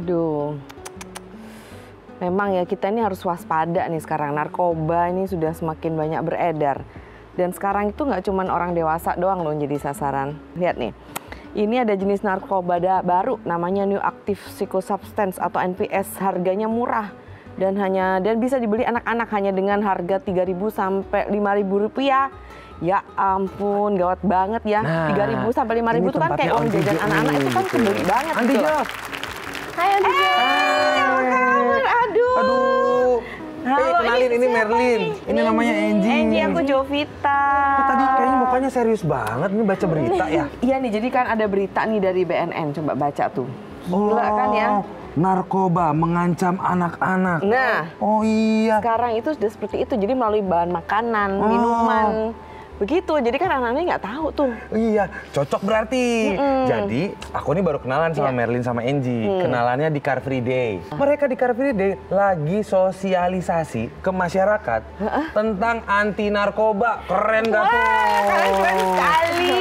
Aduh, memang ya kita ini harus waspada nih sekarang. Narkoba ini sudah semakin banyak beredar. Dan sekarang itu nggak cuma orang dewasa doang loh jadi sasaran. Lihat nih, ini ada jenis narkoba baru namanya New Active Psychosubstance atau NPS. Harganya murah dan bisa dibeli anak-anak hanya dengan harga 3.000 sampai 5.000 rupiah. Ya ampun, gawat banget ya. 3.000 sampai 5.000 itu kan kayak uang jajan anak-anak itu kan kebeli banget. Andi Jo. Hai Andi Jo. Aduh. Halo, kenalin ini Merlin. Ini namanya Angie. Angie, aku Jovita. Tadi kayaknya mukanya serius banget nih baca berita ya. Iya nih, jadi kan ada berita nih dari BNN. Coba baca tuh. Gila kan ya. Narkoba mengancam anak-anak. Nah. Oh iya. Sekarang itu sudah seperti itu. Jadi melalui bahan makanan, minuman. Begitu, jadi kan anak-anaknya nggak tahu tuh. Iya, cocok berarti. Jadi, aku nih baru kenalan sama Merlin sama Angie. Kenalannya di Car Free Day. Mereka di Car Free Day lagi sosialisasi ke masyarakat tentang anti narkoba. Keren gak tuh? Keren sekali.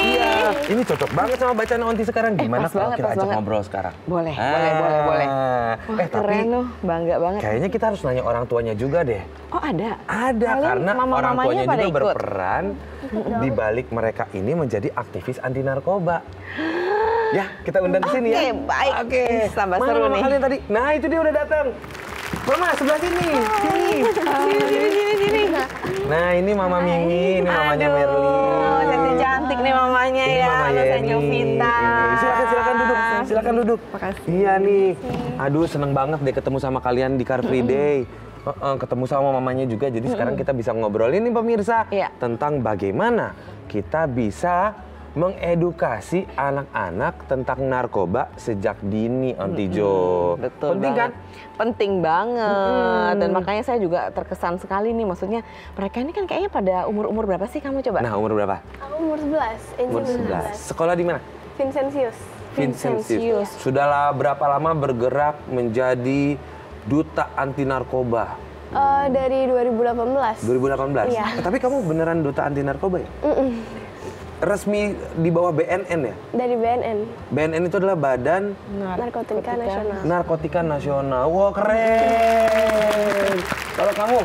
Iya, ini cocok banget sama bacaan Onti sekarang. Gimana kalau banget, kita ajak ngobrol sekarang? Boleh. Wah, Wah, keren loh, bangga banget. Kayaknya kita harus nanya orang tuanya juga deh. Oh ada? Ada, Kalian karena orang tuanya juga ikut? berperan di balik mereka ini menjadi aktivis anti narkoba. Ya, kita undang ke sini ya. Oke, baik. Oke. Tambah seru nih. Kalian tadi. Nah, itu dia udah datang. Mama, sebelah sini. Sini. Nah, ini Mama Mimi, ini mamanya Merlin. Oh, cantik nih mamanya Ini ya. Mama Halo, saya Yeni. Jovita. Silakan duduk. Silakan duduk. Makasih. Iya nih. Aduh, seneng banget deh ketemu sama kalian di Car Free Day. Ketemu sama mamanya juga, jadi sekarang kita bisa ngobrolin nih pemirsa tentang bagaimana kita bisa mengedukasi anak-anak tentang narkoba sejak dini, Aunty Jo. Betul Penting banget. kan? Penting banget. Dan makanya saya juga terkesan sekali nih, maksudnya mereka ini kan kayaknya pada umur-umur berapa sih kamu coba? Nah, umur berapa? Aku umur 11, Umur 11. Sekolah di mana? Vincentius. Vincentius. Sudahlah berapa lama bergerak menjadi duta anti narkoba? Dari 2018. 2018? Iya. Tapi kamu beneran duta anti narkoba ya? Resmi di bawah BNN ya? Dari BNN. BNN itu adalah Badan Narkotika Nasional. Narkotika Nasional. Wah, keren. Kalau kamu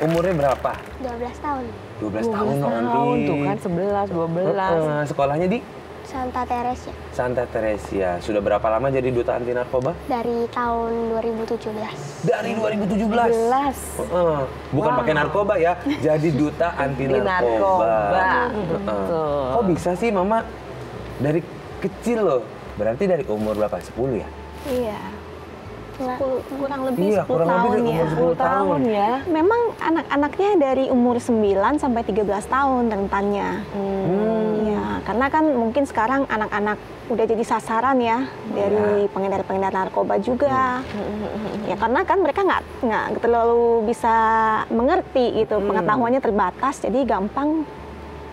umurnya berapa? 12 tahun. 12 tahun, Tahun tuh kan 11, 12. Sekolahnya di Santa Teresia. Santa Teresia. Sudah berapa lama jadi duta anti narkoba? Dari tahun 2017. Dari 2017. Bukan pakai narkoba ya, jadi duta anti narkoba. Kok bisa sih Mama dari kecil loh? Berarti dari umur berapa? 10 ya? Iya. Kurang lebih Iya, 10 kurang lebih tahun dari ya. umur 10 tahun ya. Memang anak-anaknya dari umur 9 sampai 13 tahun rentannya. Iya, karena kan mungkin sekarang anak-anak udah jadi sasaran ya dari pengedar-pengedar narkoba juga. Ya karena kan mereka nggak terlalu bisa mengerti gitu, pengetahuannya terbatas, jadi gampang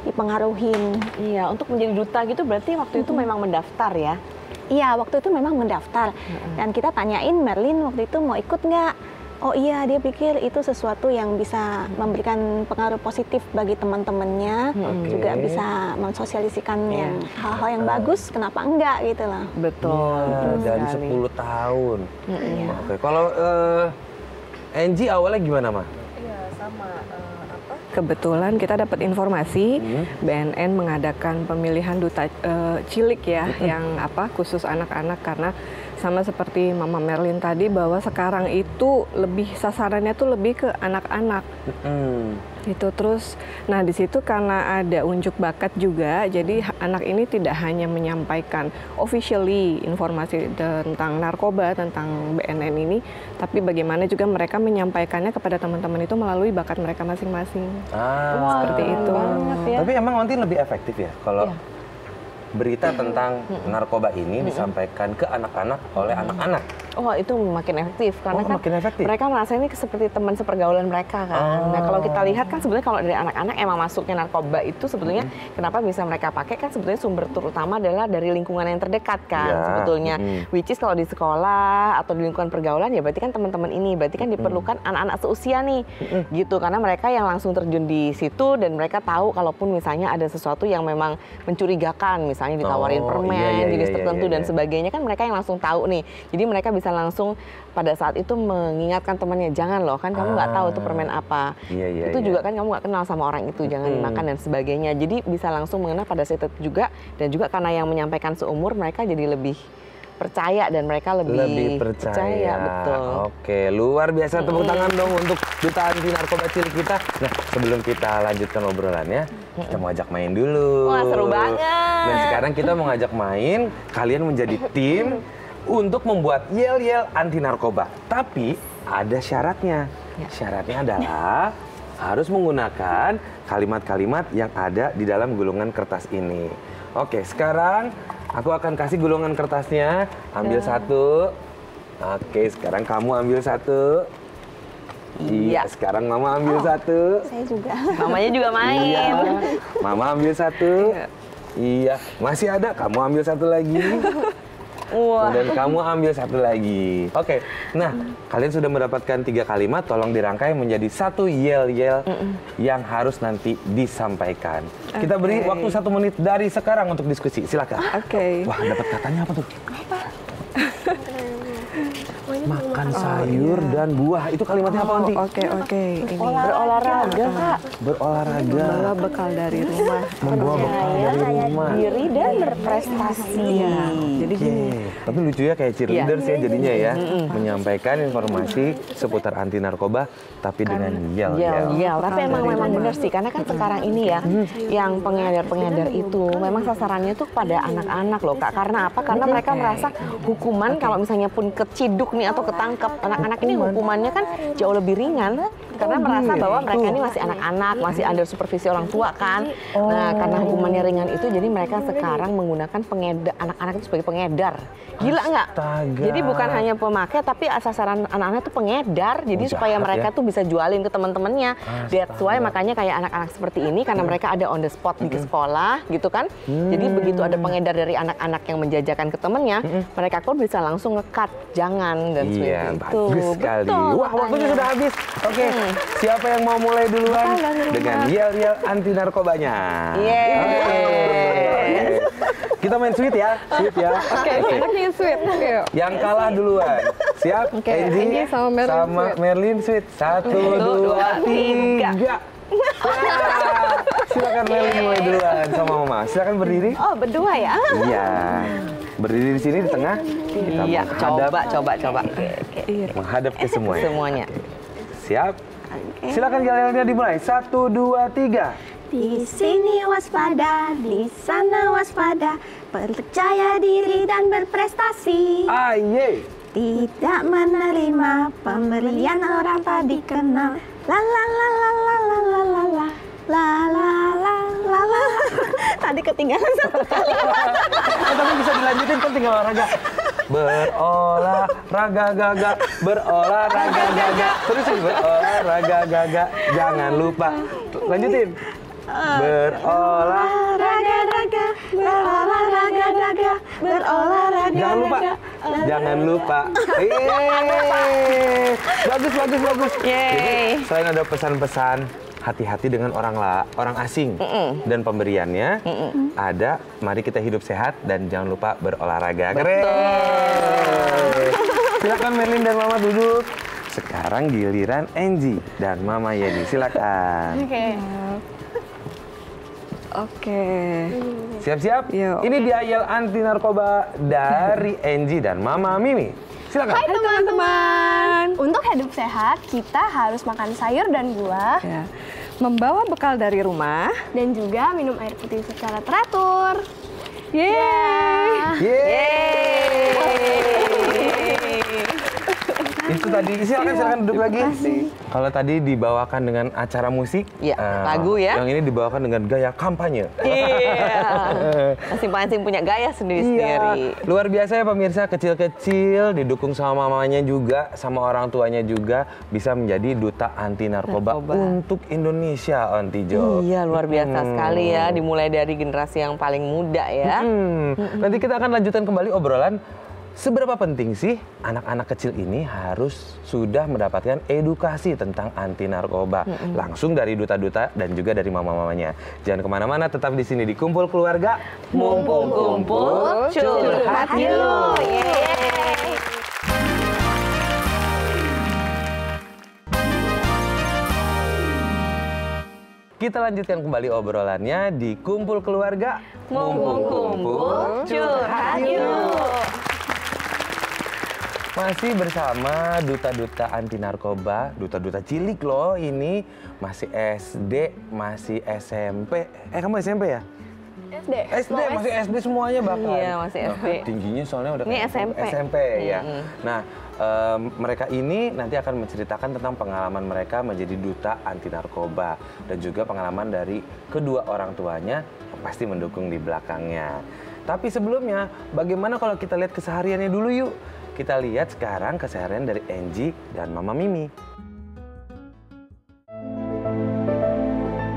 dipengaruhin. Iya, untuk menjadi duta gitu berarti waktu itu memang mendaftar ya? Iya, waktu itu memang mendaftar. Dan kita tanyain Merlin waktu itu mau ikut nggak? Oh iya, dia pikir itu sesuatu yang bisa memberikan pengaruh positif bagi teman-temannya, juga bisa mensosialisikan yang hal-hal yang bagus, kenapa enggak gitu lah. Betul. Dari 10 tahun. Oke, kalau Angie awalnya gimana, Ma? Iya, sama. Kebetulan kita dapat informasi BNN mengadakan pemilihan duta cilik ya, yang khusus anak-anak, karena sama seperti Mama Merlin tadi bahwa sekarang itu lebih sasarannya tuh lebih ke anak-anak. Itu terus, nah di situ karena ada unjuk bakat juga, jadi anak ini tidak hanya menyampaikan officially informasi tentang narkoba, tentang BNN ini, tapi bagaimana juga mereka menyampaikannya kepada teman-teman itu melalui bakat mereka masing-masing. Seperti itu. Ya. Tapi emang nanti lebih efektif ya kalau berita tentang narkoba ini disampaikan ke anak-anak oleh anak-anak. Oh, itu makin efektif karena kan mereka merasa ini seperti teman sepergaulan mereka kan. Nah, kalau kita lihat kan sebenarnya kalau dari anak-anak emang masuknya narkoba itu sebetulnya kenapa bisa mereka pakai kan sebetulnya sumber terutama adalah dari lingkungan yang terdekat kan sebetulnya. Which is kalau di sekolah atau di lingkungan pergaulan ya berarti kan teman-teman ini berarti kan diperlukan anak-anak seusia nih gitu karena mereka yang langsung terjun di situ dan mereka tahu kalaupun misalnya ada sesuatu yang memang mencurigakan misalnya ditawarin permen jenis tertentu dan sebagainya kan mereka yang langsung tahu nih. Jadi mereka bisa langsung pada saat itu mengingatkan temannya jangan loh kan kamu nggak tahu itu permen apa itu juga kan kamu nggak kenal sama orang itu jangan dimakan dan sebagainya jadi bisa langsung mengenal pada saat itu juga dan juga karena yang menyampaikan seumur mereka jadi lebih percaya dan mereka lebih percaya betul. Oke, luar biasa, tepuk tangan dong untuk Duta Anti Narkoba Cilik kita. Nah, sebelum kita lanjutkan obrolannya, kita mau ajak main dulu. Wah, seru banget. Dan sekarang kita mau ngajak main, kalian menjadi tim untuk membuat yel-yel anti narkoba. Tapi ada syaratnya. Syaratnya adalah harus menggunakan kalimat-kalimat yang ada di dalam gulungan kertas ini. Oke, sekarang aku akan kasih gulungan kertasnya. Ambil satu. Oke, sekarang kamu ambil satu. Iya, sekarang Mama ambil satu. Saya juga. Mamanya juga main. Iya. Mama ambil satu. Iya, masih ada. Kamu ambil satu lagi. Wah. Dan kamu ambil satu lagi. Oke, nah kalian sudah mendapatkan 3 kalimat, tolong dirangkai menjadi satu yel-yel yang harus nanti disampaikan. Kita beri waktu 1 menit dari sekarang untuk diskusi, silakan. Wah, dapat katanya apa tuh? Apa? Makan sayur dan buah. Itu kalimatnya apa nanti? Oke. Ini Berolahraga, Kak. Berolahraga. Membawa bekal dari rumah. Membawa bekal dari rumah. Diri dan berprestasi. Jadi gini. Tapi lucu ya kayak cheerleaders ya jadinya ya. Menyampaikan informasi seputar anti narkoba tapi dengan yel-yel. Tapi memang benar sih karena kan sekarang ini ya yang pengedar-pengedar itu memang sasarannya tuh pada anak-anak loh Kak. Karena apa? Karena mereka merasa hukuman kalau misalnya pun keciduk nih atau ketangkep anak-anak ini hukumannya kan jauh lebih ringan karena merasa bahwa mereka ini masih anak-anak, masih under supervisi orang tua kan. Nah, karena hukumannya ringan itu jadi mereka sekarang menggunakan pengedar anak-anak itu sebagai pengedar. Gila nggak? Jadi bukan hanya pemakai tapi sasaran anak-anak itu pengedar. Jadi supaya mereka tuh bisa jualin ke teman-temannya. That's why makanya kayak anak-anak seperti ini karena mereka ada on the spot di sekolah gitu kan. Jadi begitu ada pengedar dari anak-anak yang menjajakan ke temannya, mereka pun bisa langsung nge-cut jangan dan seperti itu. Bagus sekali. Wah, waktunya sudah habis. Oke, siapa yang mau mulai duluan dengan yel-yel anti narkobanya? Kita main sweet ya, Oke, enaknya sweet. Yang kalah duluan. Siap? Angie sama Merlin sweet. 1, 2, 3. Silakan Merlin mulai duluan sama Mama. Silakan berdiri. Oh, berdua ya? Iya. Berdiri di sini di tengah. Iya, coba. Menghadap ke semuanya. Siap? Silakan yel-yelnya dimulai. 1, 2, 3. Di sini waspada, di sana waspada, percaya diri dan berprestasi. Aye. Tidak menerima pemberian orang tak dikenal. La la la la la la la la la la la la la la. Tadi ketinggalan satu kalimat. Tapi bisa dilanjutin kan tinggal olahraga. Berolahraga gaga, berolahraga gaga. Terusin berolahraga gaga, jangan lupa. Lanjutin. Berolahraga gaga, berolahraga gaga, berolahraga. Jangan lupa. Bagus. Jadi, selain ada pesan-pesan hati-hati dengan orang asing dan pemberiannya ada mari kita hidup sehat dan jangan lupa berolahraga. Keren. Silakan Merlin dan Mama duduk. Sekarang giliran Angie dan Mama Yeni. Silakan. Oke. Siap-siap? Ini dia yel anti narkoba dari Angie dan Mama Mimi. Silakan. Hai teman-teman. Untuk hidup sehat, kita harus makan sayur dan buah. Membawa bekal dari rumah. Dan juga minum air putih secara teratur. Yeay! Itu tadi, silakan duduk lagi. Kalau tadi dibawakan dengan acara musik, lagu ya. Yang ini dibawakan dengan gaya kampanye. Iya. Masing-masing punya gaya sendiri-sendiri. Luar biasa ya pemirsa, kecil-kecil didukung sama mamanya juga, sama orang tuanya juga bisa menjadi duta anti narkoba untuk Indonesia, Aunty Jo. Iya, luar biasa sekali ya, dimulai dari generasi yang paling muda ya. Nanti kita akan lanjutkan kembali obrolan. Seberapa penting sih anak-anak kecil ini harus sudah mendapatkan edukasi tentang anti narkoba langsung dari duta-duta dan juga dari mama-mamanya. Jangan kemana-mana, tetap di sini di Kumpul Keluarga. Mumpung kumpul, curhat yuk. Kita lanjutkan kembali obrolannya di Kumpul Keluarga. Mumpung kumpul, curhat yuk. Masih bersama duta-duta anti narkoba, duta-duta cilik loh ini. Masih SD, masih SMP. Kamu SMP ya? SD, masih SD semuanya bahkan. Iya, masih SD. Tingginya soalnya udah ini SMP. SMP ya. Nah, mereka ini nanti akan menceritakan tentang pengalaman mereka menjadi duta anti narkoba dan juga pengalaman dari kedua orang tuanya yang pasti mendukung di belakangnya. Tapi sebelumnya, bagaimana kalau kita lihat kesehariannya dulu yuk? Kita lihat sekarang keseharian dari Angie dan Mama Mimi.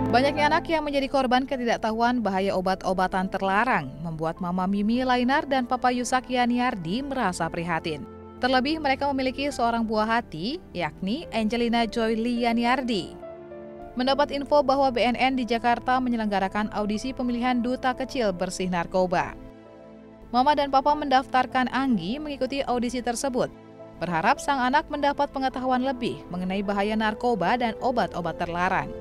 Banyaknya anak yang menjadi korban ketidaktahuan bahaya obat-obatan terlarang membuat Mama Mimi Lainar dan Papa Yusak Yaniardi merasa prihatin. Terlebih mereka memiliki seorang buah hati, yakni Angelina Joy Lee Yaniardi. Mendapat info bahwa BNN di Jakarta menyelenggarakan audisi pemilihan duta kecil bersih narkoba. Mama dan Papa mendaftarkan Anggi mengikuti audisi tersebut. Berharap sang anak mendapat pengetahuan lebih mengenai bahaya narkoba dan obat-obat terlarang.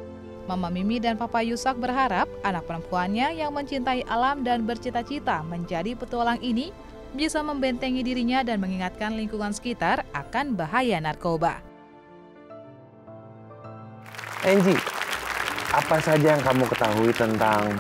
Mama Mimi dan Papa Yusak berharap anak perempuannya yang mencintai alam dan bercita-cita menjadi petualang ini bisa membentengi dirinya dan mengingatkan lingkungan sekitar akan bahaya narkoba. Angie, apa saja yang kamu ketahui tentang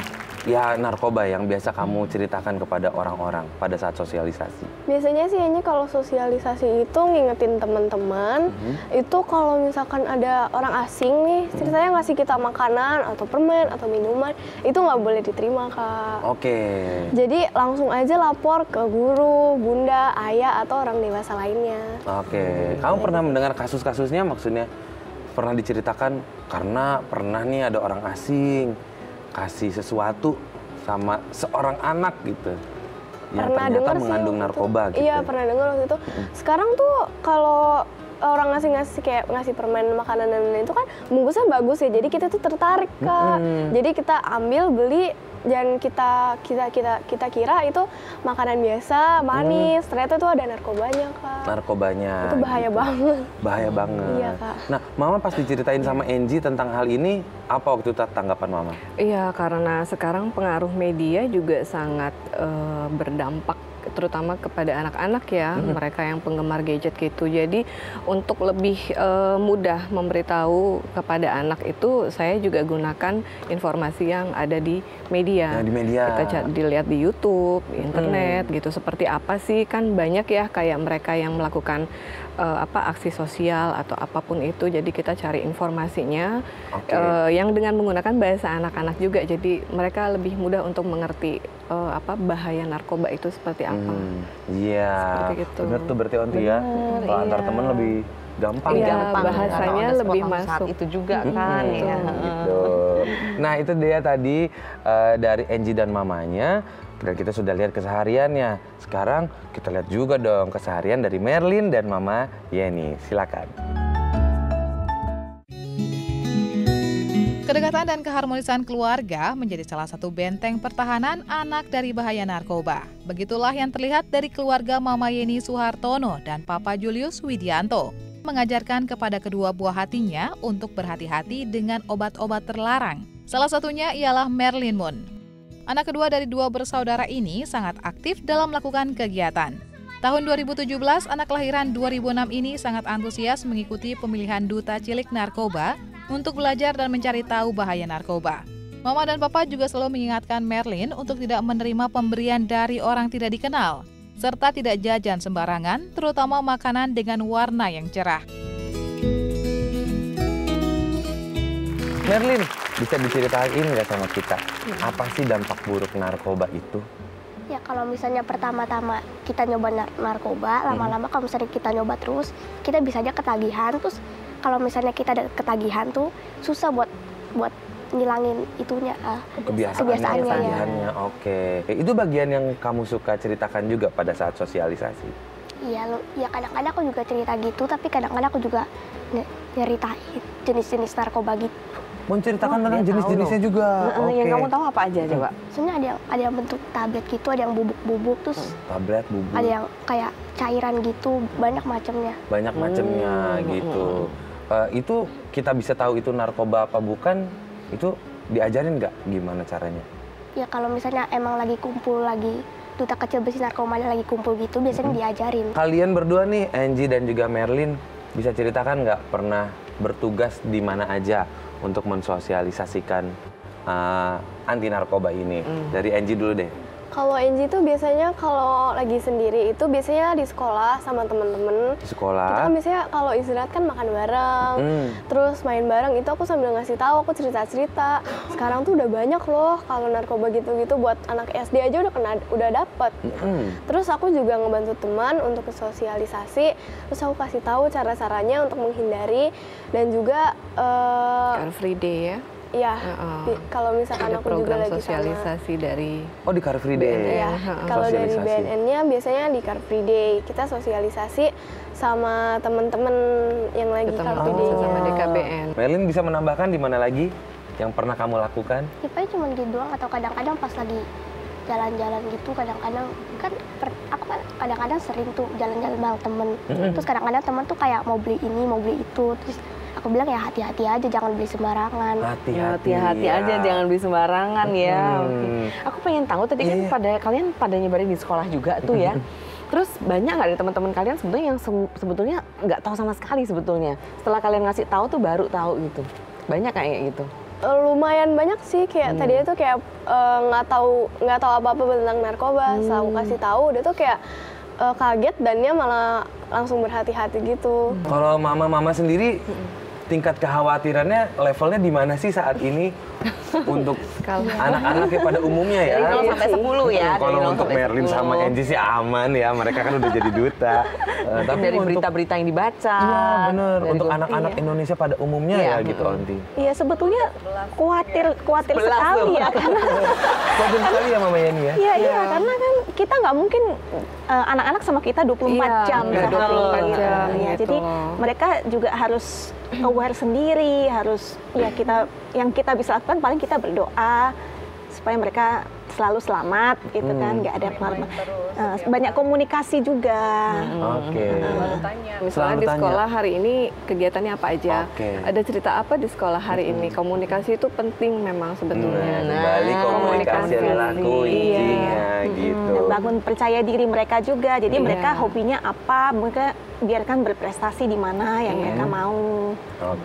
narkoba yang biasa kamu ceritakan kepada orang-orang pada saat sosialisasi? Biasanya sih hanya kalau sosialisasi itu ngingetin teman-teman, itu kalau misalkan ada orang asing nih, ceritanya ngasih kita makanan atau permen atau minuman, itu nggak boleh diterima, Kak. Oke. Jadi langsung aja lapor ke guru, bunda, ayah, atau orang dewasa lainnya. Oke. Kamu pernah mendengar kasus-kasusnya, maksudnya pernah diceritakan karena pernah nih ada orang asing kasih sesuatu sama seorang anak gitu yang ternyata mengandung narkoba gitu. Iya, pernah dengar waktu itu. Sekarang tuh kalau orang ngasih permen makanan dan lain-lain itu kan bungkusnya bagus ya, jadi kita tuh tertarik, Kak. Jadi kita ambil, beli, dan kita kira itu makanan biasa, manis, ternyata tuh ada narkobanya, Kak. Narkobanya. Itu bahaya banget. Bahaya banget. Iya, Kak. Nah, Mama pas diceritain sama Angie tentang hal ini, apa waktu itu tanggapan Mama? Iya, karena sekarang pengaruh media juga sangat berdampak, terutama kepada anak-anak ya, mereka yang penggemar gadget gitu. Jadi untuk lebih mudah memberitahu kepada anak itu, saya juga gunakan informasi yang ada di media. Di media. Kita dilihat di YouTube, di internet gitu. Seperti apa sih, kan banyak ya kayak mereka yang melakukan aksi sosial atau apapun itu. Jadi kita cari informasinya yang dengan menggunakan bahasa anak-anak juga. Jadi mereka lebih mudah untuk mengerti bahaya narkoba itu seperti apa. Iya. Gitu. Bener tuh berarti Onti ya. Kalau antar teman lebih gampang. Bahasanya lebih masuk. Itu juga kan. Gitu. Nah, itu dia tadi dari Angie dan mamanya. Dan kita sudah lihat kesehariannya. Sekarang kita lihat juga dong keseharian dari Merlin dan Mama Yeni. Silakan. Kedekatan dan keharmonisan keluarga menjadi salah satu benteng pertahanan anak dari bahaya narkoba. Begitulah yang terlihat dari keluarga Mama Yeni Suhartono dan Papa Julius Widianto, mengajarkan kepada kedua buah hatinya untuk berhati-hati dengan obat-obat terlarang. Salah satunya ialah Merlin Moon. Anak kedua dari dua bersaudara ini sangat aktif dalam melakukan kegiatan. Tahun 2017, anak kelahiran 2006 ini sangat antusias mengikuti pemilihan duta cilik narkoba untuk belajar dan mencari tahu bahaya narkoba. Mama dan Papa juga selalu mengingatkan Merlin untuk tidak menerima pemberian dari orang tidak dikenal. serta tidak jajan sembarangan, terutama makanan dengan warna yang cerah. Merlin, bisa diceritain nggak sama kita, apa sih dampak buruk narkoba itu? Ya kalau misalnya pertama-tama kita nyoba narkoba, lama-lama kalau misalnya kita nyoba terus, kita bisa aja ketagihan. Terus kalau misalnya kita ada ketagihan tuh susah buat ngilangin itunya, kebiasaannya. Ketagihannya. Oke. Itu bagian yang kamu suka ceritakan juga pada saat sosialisasi? Iya, ya kadang-kadang aku juga cerita gitu, tapi kadang-kadang aku juga nyeritain jenis-jenis narkoba gitu. Mau ceritakan tentang jenis-jenisnya juga. Yang kamu tahu apa aja coba? Soalnya ada yang bentuk tablet gitu, ada yang bubuk-bubuk, terus tablet, bubuk. ada yang kayak cairan gitu, banyak macamnya. Banyak macamnya gitu. Itu kita bisa tahu itu narkoba apa bukan? Itu diajarin nggak gimana caranya? Ya kalau misalnya emang lagi kumpul duta kecil besi narkomanya lagi kumpul gitu, biasanya diajarin. Kalian berdua nih, Angie dan juga Merlin, bisa ceritakan nggak pernah bertugas di mana aja untuk mensosialisasikan anti narkoba ini? Dari Angie dulu deh. Kalau Angie tuh biasanya kalau lagi sendiri itu biasanya di sekolah sama temen-temen. Di sekolah? Kita kan biasanya kalau istirahat kan makan bareng, terus main bareng. Itu aku sambil ngasih tahu, aku cerita-cerita. Sekarang tuh udah banyak loh kalau narkoba gitu-gitu buat anak SD aja udah dapet. Terus aku juga ngebantu teman untuk sosialisasi. Terus aku kasih tahu cara-caranya untuk menghindari dan juga Car Free Day ya. Iya, kalau misalkan ada aku juga program lagi sosialisasi dari di Car Free Day. Iya, kalau dari BNN-nya biasanya di Car Free Day kita sosialisasi sama teman-teman yang lagi Car Free Day sama DKBN. Merlin bisa menambahkan di mana lagi yang pernah kamu lakukan? Ya paling cuma gitu doang, atau kadang-kadang pas lagi jalan-jalan gitu, kadang-kadang kan aku kan kadang-kadang sering tuh jalan-jalan bareng temen. Terus kadang-kadang temen tuh kayak mau beli ini, mau beli itu, terus aku bilang ya hati-hati aja, jangan beli sembarangan. Hati-hati aja, jangan beli sembarangan ya. Aku pengen tahu tadi kan kalian pada nyebarin di sekolah juga tuh ya. Terus banyak nggak dari teman-teman kalian sebetulnya yang sebetulnya nggak tahu sama sekali sebetulnya. Setelah kalian ngasih tahu tuh baru tahu gitu. Banyak kayak gitu. Lumayan banyak sih, kayak tadinya tuh kayak nggak tahu apa-apa tentang narkoba. Setelah aku kasih tahu, dia tuh kayak kaget dan dia malah langsung berhati-hati gitu. Kalau mama-mama sendiri, tingkat kekhawatirannya levelnya di mana sih saat ini untuk anak-anak pada umumnya ya? Dari 0 sampai 10 ya. Kalau untuk Merlin sama Angie sih aman ya, mereka kan udah jadi duta. Tapi dari berita-berita yang dibaca. Iya bener, untuk anak-anak Indonesia pada umumnya ya gitu Onti. Iya sebetulnya khawatir sekali ya. Khawatir sekali ya Mama Yani ya? Iya, karena kan kita nggak mungkin anak-anak sama kita 24 jam. 24 jam. Ya, jadi mereka juga harus aware sendiri, harus ya yang kita bisa lakukan paling kita berdoa supaya mereka selalu selamat gitu kan, nggak ada banyak komunikasi juga. Misalnya di sekolah hari ini kegiatannya apa aja, ada cerita apa di sekolah hari ini, komunikasi itu penting memang sebetulnya. Balik komunikasi adalah kuncinya gitu. Bangun percaya diri mereka juga, jadi mereka hobinya apa, mereka biarkan berprestasi di mana yang mereka mau.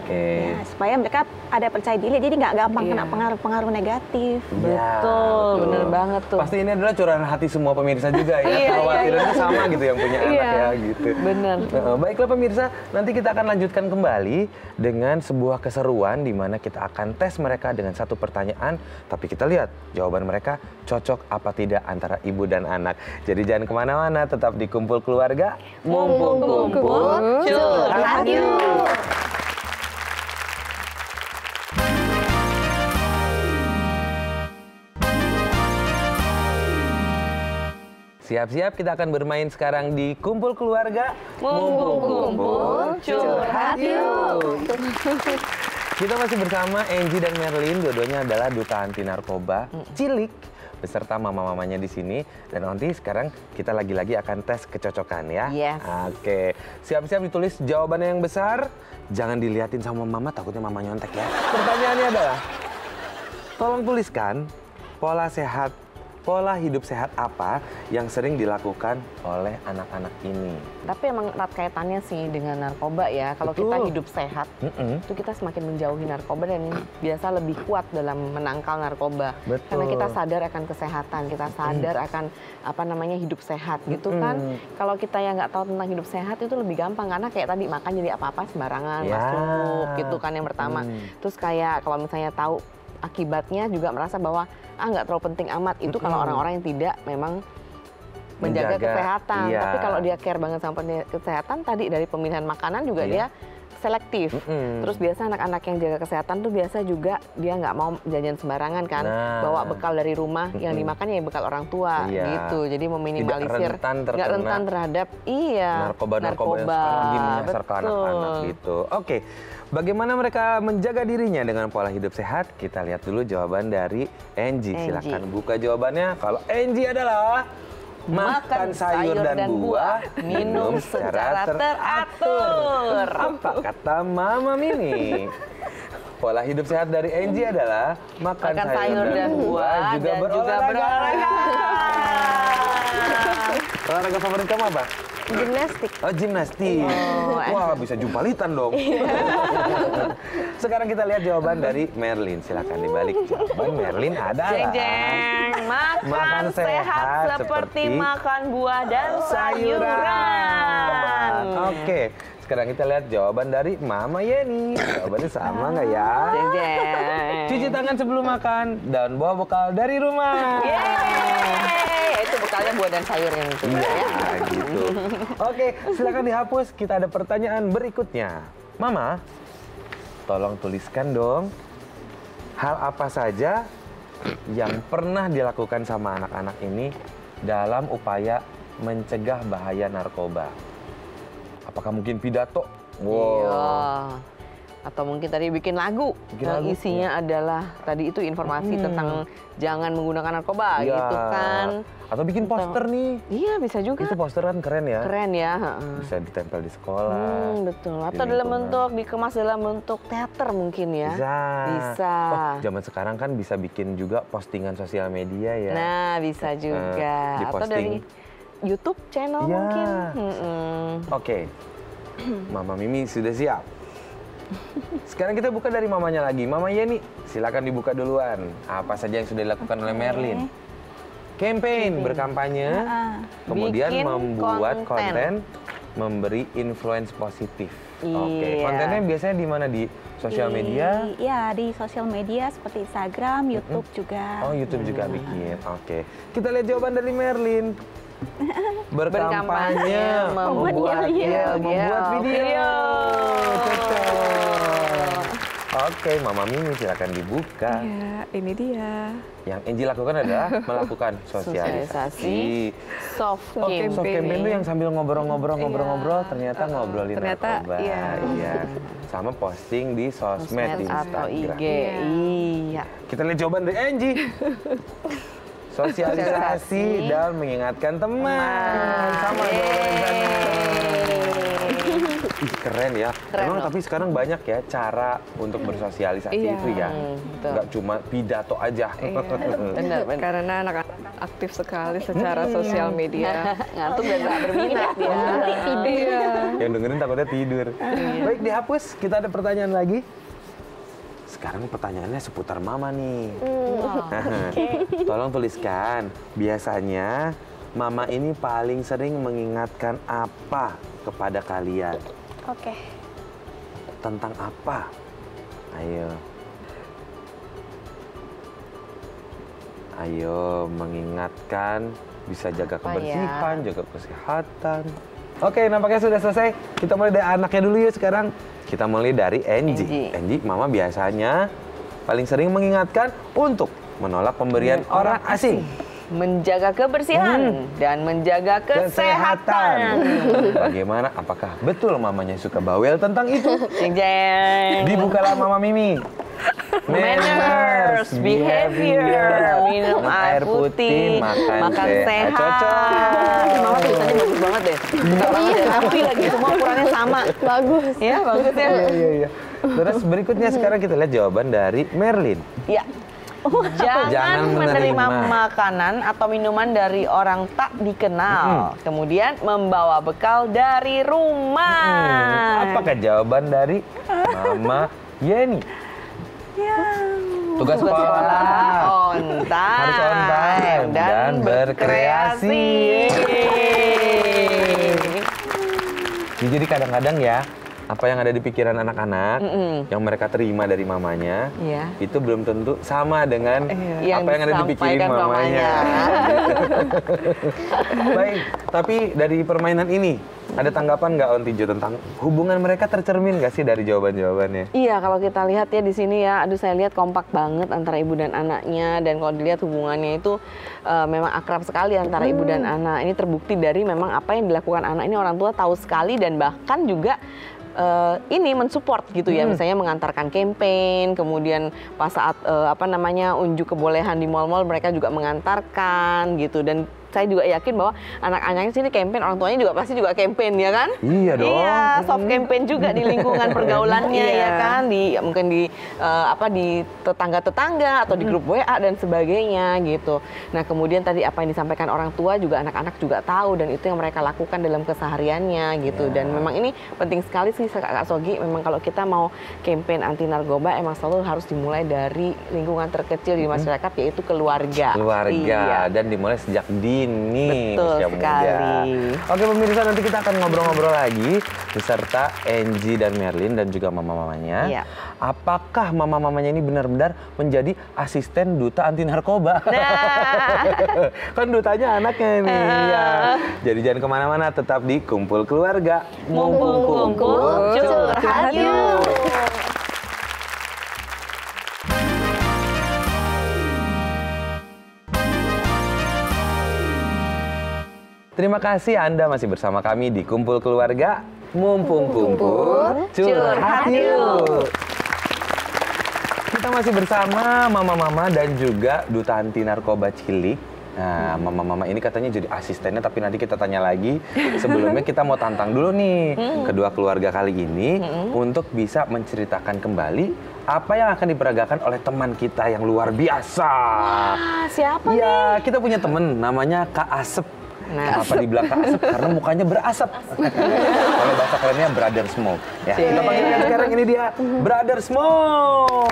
Ya, supaya mereka ada percaya diri, jadi nggak gampang kena pengaruh-pengaruh negatif. Betul, bener banget tuh. Pasti ini adalah curahan hati semua pemirsa juga ya. Khawatirannya sama gitu yang punya anak ya gitu. Bener. Baiklah pemirsa, nanti kita akan lanjutkan kembali dengan sebuah keseruan di mana kita akan tes mereka dengan satu pertanyaan, tapi kita lihat jawaban mereka cocok apa tidak antara ibu dan anak. Jadi jangan kemana-mana, tetap di Kumpul Keluarga. Mumpung kumpul, curhat yuk. Siap-siap, kita akan bermain sekarang di Kumpul Keluarga. Mumpung kumpul, curhat yuk. Kita masih bersama Angie dan Merlin, dua-duanya adalah duta anti narkoba cilik beserta mama-mamanya di sini. Dan nanti sekarang kita lagi-lagi akan tes kecocokan ya. Yes. Oke, siap-siap ditulis jawabannya yang besar. Jangan diliatin sama mama, takutnya mama nyontek ya. Pertanyaannya adalah, tolong tuliskan pola sehat pola hidup sehat apa yang sering dilakukan oleh anak-anak ini? Tapi emang erat kaitannya sih dengan narkoba ya. Kalau kita hidup sehat, itu kita semakin menjauhi narkoba dan biasa lebih kuat dalam menangkal narkoba. Betul. Karena kita sadar akan kesehatan, kita sadar akan hidup sehat gitu kan. Kalau kita yang nggak tahu tentang hidup sehat itu lebih gampang karena kayak tadi makan jadi apa-apa sembarangan masuk gitu kan yang pertama. Terus kayak kalau misalnya tahu akibatnya juga merasa bahwa nggak terlalu penting amat itu kalau orang-orang yang tidak memang menjaga kesehatan. Tapi kalau dia care banget sama kesehatan tadi dari pemilihan makanan juga dia selektif. Terus biasa anak-anak yang jaga kesehatan tuh biasa juga dia nggak mau jajan sembarangan kan, bawa bekal dari rumah yang dimakan ya bekal orang tua gitu. Jadi meminimalisir nggak rentan terhadap narkoba yang sekarang lagi menyasar ke anak-anak gitu. Oke. Bagaimana mereka menjaga dirinya dengan pola hidup sehat? Kita lihat dulu jawaban dari Angie. Silakan buka jawabannya. Kalau Angie adalah makan sayur dan buah, minum secara teratur. Apa kata Mama Mimi? Pola hidup sehat dari Angie adalah makan sayur dan buah, juga berolahraga. Olahraga favorit kamu apa? Gimnastik. Oh, gimnastik. Wah, bisa jumpalitan dong. Sekarang kita lihat jawaban dari Merlin. Silakan dibalik. Jawaban Merlin adalah makan sehat seperti makan buah dan sayuran. Oke. Sekarang kita lihat jawaban dari Mama Yeni. Jawabannya sama nggak ya? Cuci tangan sebelum makan dan bawa bekal dari rumah. Itu bekalnya buah dan sayur yang itu. Gitu. Oke, silakan dihapus. Kita ada pertanyaan berikutnya. Mama, tolong tuliskan dong hal apa saja yang pernah dilakukan sama anak-anak ini dalam upaya mencegah bahaya narkoba. Apakah mungkin pidato? Atau mungkin tadi bikin lagu yang isinya adalah tadi itu informasi tentang jangan menggunakan narkoba gitu kan. Atau bikin poster nih. Iya, bisa juga. Itu poster kan keren ya. Keren ya. Bisa ditempel di sekolah. Betul. Atau dalam bentuk dikemas dalam bentuk teater mungkin ya. Bisa. Oh, zaman sekarang kan bisa bikin juga postingan sosial media ya. Nah, bisa juga. Atau dari YouTube channel mungkin. Oke. Mama Mimi sudah siap. Sekarang kita buka dari mamanya lagi. Mama Yeni, silakan dibuka duluan. Apa saja yang sudah dilakukan oleh Merlin? Campaign, berkampanye, kemudian membuat konten, memberi influence positif. Oke, kontennya biasanya di mana? Di sosial media? Iya, di sosial media seperti Instagram, YouTube juga. Oh, YouTube juga bikin. Oke, kita lihat jawaban dari Merlin. Berkampanye, membuat video. Oke, Mama Mimi silakan dibuka. Ya, ini dia. Yang Angie lakukan adalah melakukan sosialisasi. Soft campaign itu yang sambil ngobrol-ngobrol ternyata ngobrolin narkoba. Iya. Sama posting di sosmed, di atau Instagram. IG. Iya. Kita lihat jawaban dari Angie. Sosialisasi dan mengingatkan teman. Sama jawabannya. Keren ya. Emang tapi sekarang banyak ya cara untuk bersosialisasi itu ya. Nggak cuma pidato aja. Benar. Karena anak-anak aktif sekali secara sosial media. Ngantuk dan nggak berminat ya. Yang dengerin takutnya tidur. Baik, dihapus. Kita ada pertanyaan lagi. Sekarang pertanyaannya seputar Mama nih. Tolong tuliskan. Biasanya Mama ini paling sering mengingatkan apa kepada kalian? Oke. Tentang apa? Ayo mengingatkan, bisa jaga kebersihan, jaga kesehatan. Oke, nampaknya sudah selesai. Kita mulai dari anaknya dulu ya sekarang. Kita mulai dari Angie. Angie, Mama biasanya paling sering mengingatkan untuk menolak pemberian orang asing. Menjaga kebersihan dan menjaga kesehatan. Bagaimana? Apakah betul mamanya suka bawel tentang itu? Dibukalah Mama Mimi. Manners, behavior, minum air putih, makan sehat. Cocok. Mama tulisannya bagus banget deh. Rapi lagi, semua ukurannya sama. Bagus. Ya, bagus ya. Iya. Terus berikutnya sekarang kita lihat jawaban dari Merlin. Ya. Jangan menerima makanan atau minuman dari orang tak dikenal. Kemudian membawa bekal dari rumah. Apakah jawaban dari Mama Yeni? Tugas sekolah on time. Harus on time dan berkreasi. Jadi kadang-kadang ya, apa yang ada di pikiran anak-anak, yang mereka terima dari mamanya, itu belum tentu sama dengan apa yang ada di pikiran mamanya. Baik, tapi dari permainan ini, ada tanggapan nggak On Tijo tentang hubungan mereka tercermin nggak sih dari jawaban-jawabannya? Iya, kalau kita lihat ya di sini ya, saya lihat kompak banget antara ibu dan anaknya, dan kalau dilihat hubungannya itu memang akrab sekali antara ibu dan anak. Ini terbukti dari memang apa yang dilakukan anak ini orang tua tahu sekali, dan bahkan juga ini mensupport gitu ya, misalnya mengantarkan campaign, kemudian pas saat unjuk kebolehan di mal-mal mereka juga mengantarkan gitu, dan saya juga yakin bahwa anak-anaknya sini campaign, orang tuanya juga pasti juga campaign ya kan? Iya dong. Iya, soft campaign juga di lingkungan pergaulannya ya kan, mungkin di tetangga-tetangga atau di grup WA dan sebagainya gitu. Nah, kemudian tadi apa yang disampaikan orang tua juga anak-anak juga tahu, dan itu yang mereka lakukan dalam kesehariannya gitu. Dan memang ini penting sekali sih Kak Sogi, memang kalau kita mau campaign anti narkoba emang selalu harus dimulai dari lingkungan terkecil di masyarakat, yaitu keluarga. Dan dimulai sejak dini. Betul sekali. Oke pemirsa, nanti kita akan ngobrol-ngobrol lagi beserta Angie dan Merlin dan juga mama-mamanya. Apakah mama-mamanya ini benar-benar menjadi asisten duta anti narkoba? Kan dutanya anaknya nih. Jadi jangan kemana-mana, tetap di Kumpul Keluarga. Mumpung kumpul, curhat yuk. Terima kasih Anda masih bersama kami di Kumpul Keluarga. Mumpung kumpul, curhat yuk. Kita masih bersama mama-mama dan juga duta anti narkoba cilik. Nah, mama-mama ini katanya jadi asistennya, tapi nanti kita tanya lagi. Sebelumnya kita mau tantang dulu nih kedua keluarga kali ini untuk bisa menceritakan kembali apa yang akan diperagakan oleh teman kita yang luar biasa. Siapa ya, kita punya teman namanya Kak Asep. Kenapa dibilang Kak Asep? Karena mukanya berasap. Kalau bahasa kerennya Brother Smoke. Ya, kita panggilkan sekarang, ini dia Brother Smoke.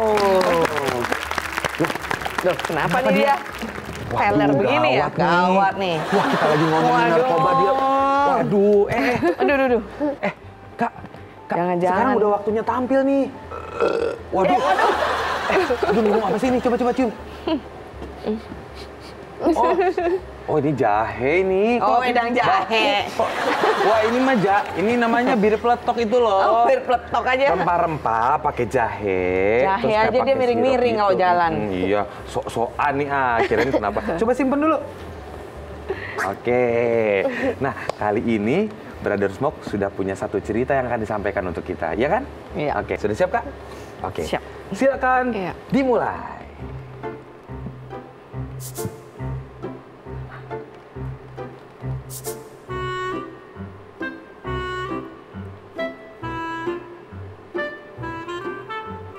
Loh, kenapa nih dia? Peler begini ya? Gawat nih. Wah, kita lagi ngomongin narkoba dia. Waduh, Aduh. Kak, Jangan-jangan. Sekarang udah waktunya tampil nih. Waduh. Aduh, minum apa sih ini? Coba cium. Oh ini jahe nih. Oh, wedang jahe. Wah ini mah ini namanya bir peletok itu loh. Oh, bir peletok aja. Rempah-rempah pakai jahe. Jahe aja dia miring-miring kalau jalan. Iya, sok-sokan nih kirain kenapa. Coba simpen dulu. Oke. Nah, kali ini Brother Smoke sudah punya satu cerita yang akan disampaikan untuk kita, ya kan? Iya. Oke, sudah siap Kak? Oke. Siap. Silakan dimulai.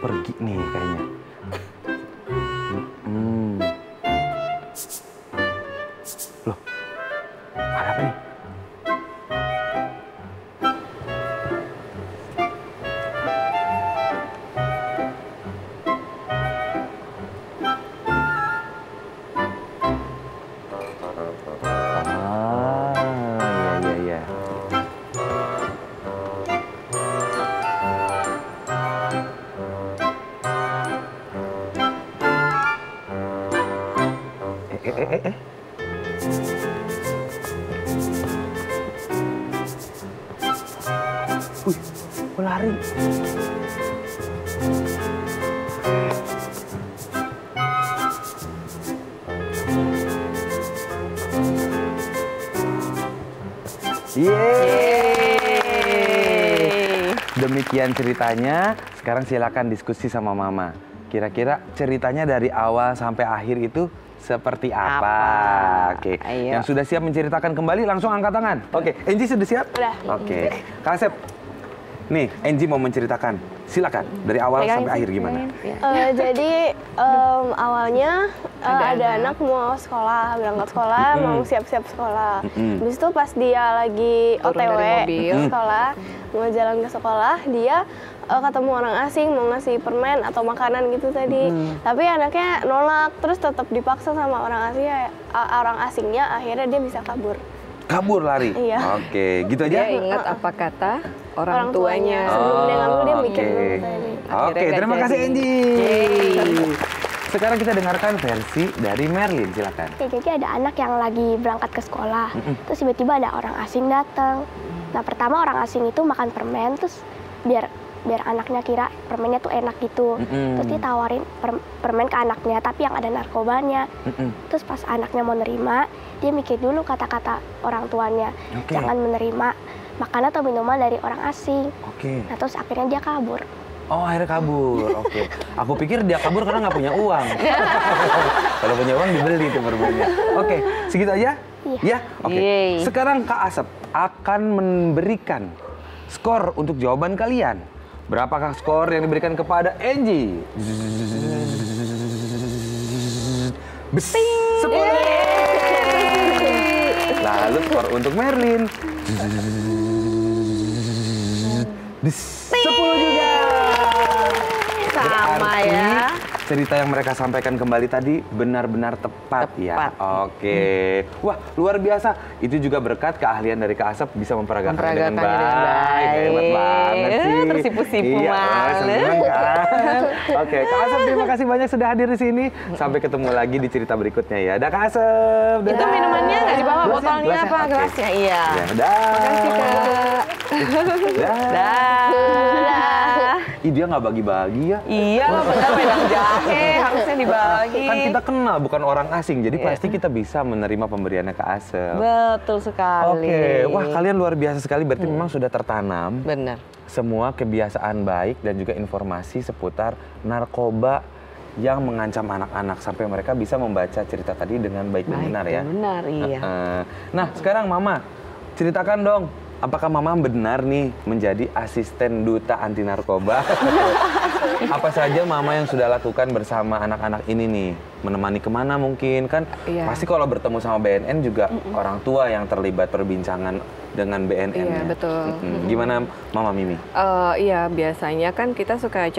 Pergi nih kayaknya. Loh, ada apa nih? Iya. Kok lari? Yeay! Demikian ceritanya. Sekarang silakan diskusi sama Mama. Kira-kira ceritanya dari awal sampai akhir itu seperti apa? Oke. Ayo. Yang sudah siap menceritakan kembali langsung angkat tangan. Oke. Angie sudah siap? Udah. Oke. Kak Asep, Nih, Angie mau menceritakan. Silakan, dari awal sampai akhir gimana? Jadi awalnya ada anak mau sekolah, berangkat sekolah, mau siap-siap sekolah. Habis itu pas dia lagi OTW sekolah, mau jalan ke sekolah, dia ketemu orang asing mau ngasih permen atau makanan gitu tadi. Tapi anaknya nolak, terus tetap dipaksa sama orang asingnya, akhirnya dia bisa kabur. Kabur lari? Iya. Oke, gitu aja? Dia ingat apa kata orang tuanya. Sebelum dia ngambil, dia mikir dulu tadi. Oke, terima kasih Angie. Sekarang kita dengarkan versi dari Merlin, silakan. Jadi ada anak yang lagi berangkat ke sekolah, terus tiba-tiba ada orang asing datang. Nah pertama orang asing itu makan permen, terus biar anaknya kira permennya tuh enak gitu. Terus dia tawarin permen ke anaknya, tapi yang ada narkobanya. Terus pas anaknya mau nerima, dia mikir dulu kata-kata orang tuanya. Jangan menerima makanan atau minuman dari orang asing. Nah terus akhirnya dia kabur. Oh, akhirnya kabur. Oke. Aku pikir dia kabur karena nggak punya uang. Kalau punya uang dibeli itu permennya. Oke, segitu aja? Ya? Oke. Sekarang Kak Asep akan memberikan skor untuk jawaban kalian. Berapakah skor yang diberikan kepada Angie? 10. Lalu skor untuk Merlin. 10 juga. Sama ya. Cerita yang mereka sampaikan kembali tadi benar-benar tepat ya. Oke. Wah, luar biasa. Itu juga berkat keahlian dari Kak Asep bisa memperagakannya dengan baik. Hebat banget sih. Tersipu-sipu seneng kan? Oke, Kak Asep terima kasih banyak sudah hadir di sini. Sampai ketemu lagi di cerita berikutnya ya. Dah Kak Asep. Itu minumannya nggak dibawa, botolnya apa? Gelasnya, iya. Dah. Makasih Kak. Dah. Ih, dia nggak bagi-bagi ya? Iya lah, benar wedang jahe harusnya dibagi. Kan kita kenal, bukan orang asing, jadi pasti kita bisa menerima pemberiannya Kak Asep. Betul sekali. Oke, wah kalian luar biasa sekali, berarti memang sudah tertanam. Benar. Semua kebiasaan baik dan juga informasi seputar narkoba yang mengancam anak-anak sampai mereka bisa membaca cerita tadi dengan baik dan benar ya. Benar, iya. Nah, sekarang Mama, ceritakan dong. Apakah Mama benar nih menjadi asisten duta anti narkoba? Apa saja Mama yang sudah lakukan bersama anak-anak ini nih? Menemani kemana mungkin? Kan pasti kalau bertemu sama BNN juga orang tua yang terlibat perbincangan dengan BNN. Iya, betul. Gimana Mama Mimi? Iya, biasanya kan kita suka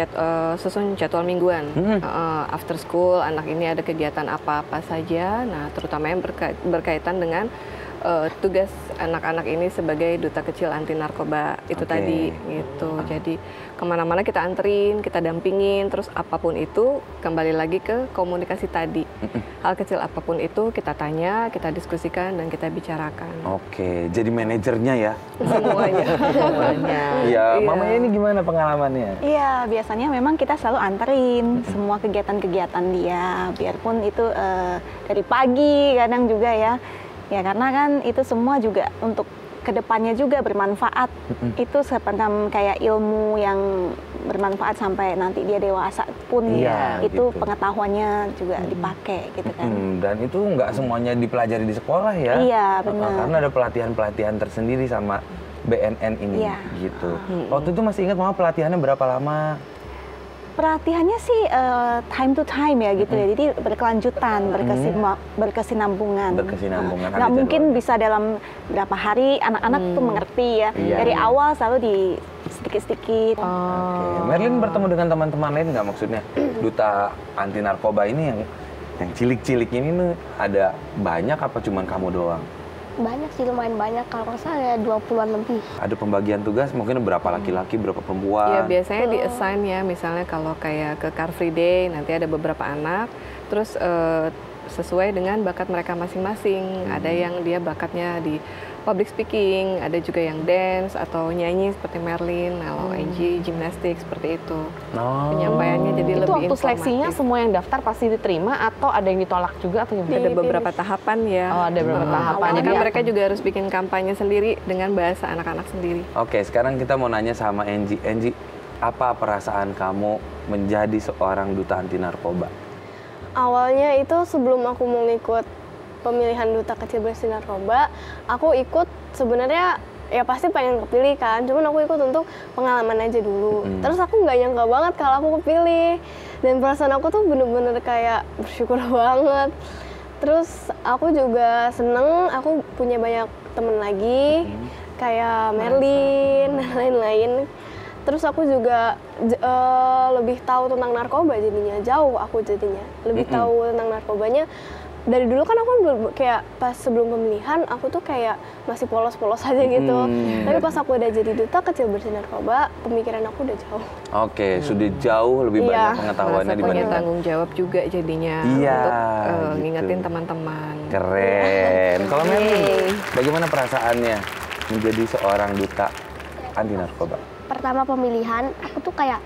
susun jadwal mingguan. After school, anak ini ada kegiatan apa-apa saja. Nah, terutama yang berkaitan dengan tugas anak-anak ini sebagai duta kecil anti narkoba itu tadi gitu. Jadi kemana-mana kita anterin, kita dampingin, terus apapun itu kembali lagi ke komunikasi tadi. Hal kecil apapun itu kita tanya, kita diskusikan dan kita bicarakan. Oke, jadi manajernya ya? Semuanya. Iya, mamanya ini gimana pengalamannya? Iya, biasanya memang kita selalu anterin semua kegiatan-kegiatan dia, biarpun itu dari pagi kadang juga ya. Ya karena kan itu semua juga untuk kedepannya juga bermanfaat. Itu seperti kayak ilmu yang bermanfaat sampai nanti dia dewasa pun itu pengetahuannya juga dipakai gitu kan. Dan itu nggak semuanya dipelajari di sekolah ya? Iya benar. Karena ada pelatihan-pelatihan tersendiri sama BNN ini gitu. Waktu itu masih ingat Mama pelatihannya berapa lama? Pelatihannya sih time to time ya gitu ya, jadi berkelanjutan, berkesinambungan. Nggak mungkin bisa dalam berapa hari anak-anak tuh mengerti ya. Dari awal selalu di sedikit-sedikit. Merlin bertemu dengan teman-teman lain nggak, maksudnya duta anti narkoba ini yang cilik-cilik ini nih ada banyak apa cuman kamu doang? Banyak sih, lumayan banyak. Kalau nggak salah ya 20-an lebih. Ada pembagian tugas mungkin berapa laki-laki, berapa perempuan? Ya biasanya di-assign ya, misalnya kalau kayak ke Car Free Day nanti ada beberapa anak, terus sesuai dengan bakat mereka masing-masing. Ada yang dia bakatnya di public speaking, ada juga yang dance atau nyanyi seperti Merlin, kalau Angie gimnastik seperti itu. Penyampaiannya jadi itu lebih waktu informatif. seleksinya semua yang daftar pasti diterima atau ada yang ditolak juga atau gimana? Ada beberapa tahapan ya. Oh, ada beberapa tahapan. Jadi kan mereka juga harus bikin kampanye sendiri dengan bahasa anak-anak sendiri. Oke, sekarang kita mau nanya sama Angie. Angie, apa perasaan kamu menjadi seorang duta anti narkoba? Awalnya itu sebelum aku mau ngikut pemilihan duta kecil bersih narkoba, aku ikut sebenarnya ya pasti pengen kepilih kan, cuman aku ikut untuk pengalaman aja dulu. Terus aku nggak nyangka banget kalau aku kepilih, dan perasaan aku tuh bener-bener kayak bersyukur banget. Terus aku juga seneng, aku punya banyak temen lagi, kayak Merlin dan lain-lain. Terus aku juga lebih tahu tentang narkoba jadinya, jauh aku jadinya lebih tahu tentang narkobanya. Dari dulu kan aku kayak pas sebelum pemilihan aku tuh kayak masih polos-polos aja gitu. Tapi pas aku udah jadi duta kecil bersih narkoba, pemikiran aku udah jauh. Oke, sudah jauh lebih banyak pengetahuannya punya dibandingkan. tanggung jawab juga jadinya untuk gitu. ngingetin teman-teman. Keren. Kalau Merlin, bagaimana perasaannya menjadi seorang duta anti narkoba? Pertama pemilihan, aku tuh kayak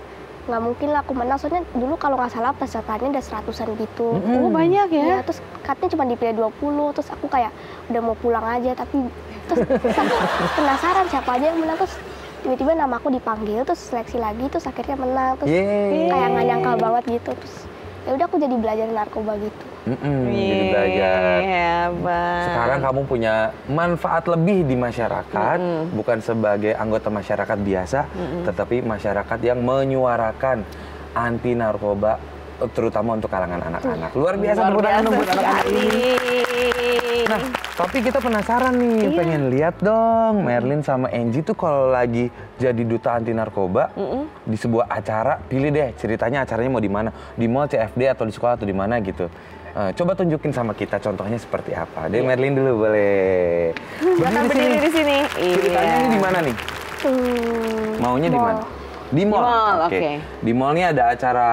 nggak mungkin lah aku menang, soalnya dulu kalau nggak salah pesertanya udah 100-an gitu. Oh banyak ya? Terus katanya cuma dipilih 20, terus aku kayak udah mau pulang aja, tapi terus aku penasaran siapa aja yang menang, terus tiba-tiba nama aku dipanggil, terus seleksi lagi, terus akhirnya menang, terus kayak nggak nyangka banget gitu. Terus ya udah aku jadi belajar narkoba gitu. Jadi belajar. Hebat. Sekarang kamu punya manfaat lebih di masyarakat, bukan sebagai anggota masyarakat biasa, tetapi masyarakat yang menyuarakan anti narkoba, terutama untuk kalangan anak-anak. Luar biasa tepuk tangan buat anak-anak ini. Nah, tapi kita penasaran nih, pengen lihat dong Merlin sama Angie tuh kalau lagi jadi duta anti narkoba di sebuah acara, pilih deh ceritanya acaranya mau di mana, di mall, CFD atau di sekolah atau di mana gitu. Coba tunjukin sama kita contohnya seperti apa. Deh Merlin dulu boleh. Berdiri di sini. Ceritanya ini di mana nih? Maunya di mana? Di mall. Oke. Di mall nih ada acara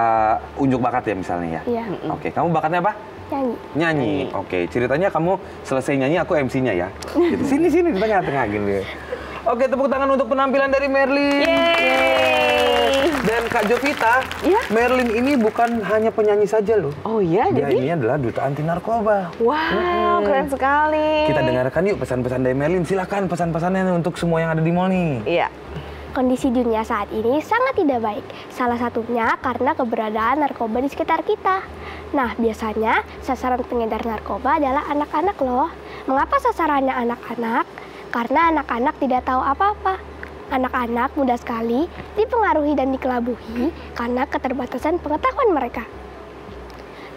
unjuk bakat ya misalnya ya. Iya. Oke, kamu bakatnya apa? Nyanyi. Nyanyi. Oke, ceritanya kamu selesai nyanyi aku MC-nya ya. Gitu. Sini di tengah-tengah gini. Oke, tepuk tangan untuk penampilan dari Merlin. Dan Kak Jovita, Merlin ini bukan hanya penyanyi saja loh. Oh iya, Dia jadi? ini adalah duta anti narkoba. Wow, keren sekali. Kita dengarkan yuk pesan-pesan dari Merlin. Silakan pesan-pesannya untuk semua yang ada di mall nih. Iya. Kondisi dunia saat ini sangat tidak baik. Salah satunya karena keberadaan narkoba di sekitar kita. Nah, biasanya sasaran pengedar narkoba adalah anak-anak loh. Mengapa sasarannya anak-anak? Karena anak-anak tidak tahu apa-apa. Anak-anak mudah sekali dipengaruhi dan dikelabuhi karena keterbatasan pengetahuan mereka.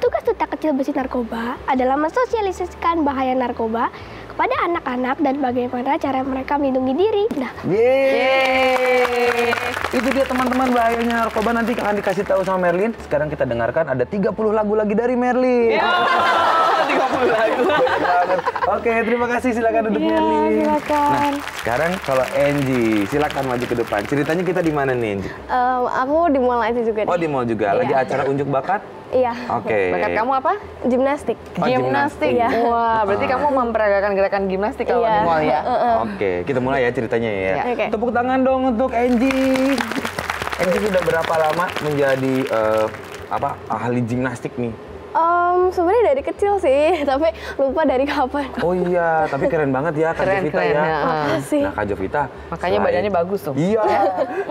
Tugas duta kecil bersih narkoba adalah mensosialisasikan bahaya narkoba kepada anak-anak dan bagaimana cara mereka melindungi diri. Nah, itu dia teman-teman bahayanya narkoba, nanti akan dikasih tahu sama Merlin. Sekarang kita dengarkan ada 30 lagu lagi dari Merlin. 30 lagu. Oke, terima kasih, silakan duduk Merlin. Silakan. Nah, sekarang kalau Angie, silakan maju ke depan. Ceritanya kita di mana nih, Angie? Aku di mall itu juga. Oh, di mall juga. Lagi acara unjuk bakat? Iya. Oke. Bakat kamu apa? Gimnastik. Oh, Gimnastik. ya. Wah, berarti kamu memperagakan gerakan gimnastik kalau di mall ya? Oke, kita mulai ya ceritanya ya. Oke. Tepuk tangan dong untuk Angie. Angie sudah berapa lama menjadi ahli gimnastik nih? Sebenarnya dari kecil sih, tapi lupa dari kapan. Oh iya, tapi keren banget ya Kak Jovita ya. Makasih. Nah Kak Jovita, Makanya badannya bagus tuh. Iya.